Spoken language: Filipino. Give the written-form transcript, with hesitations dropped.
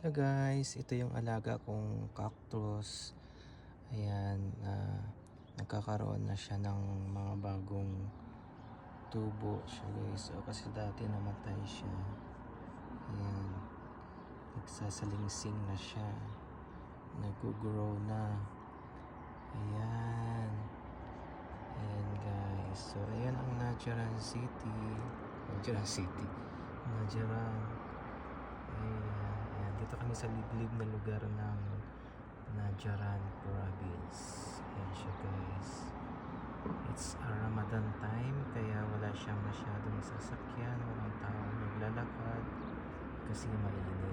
Hello guys, ito yung alaga kong cactus. Ayan, nagkakaroon na siya ng mga bagong tubo siya guys. So, kasi dati namatay siya. Ayan, nagsasalingsing na siya. Nag-grow na. Ayan. Ayan guys. So, ayan ang Najaran City. Najaran City. Najaran. Ayan, dito kami sa liblib na lugar ng Najaran Province. Ayan siya guys. It's a Ramadan time kaya wala siyang masyadong sasakyan, walang tao naglalakad kasi mainit.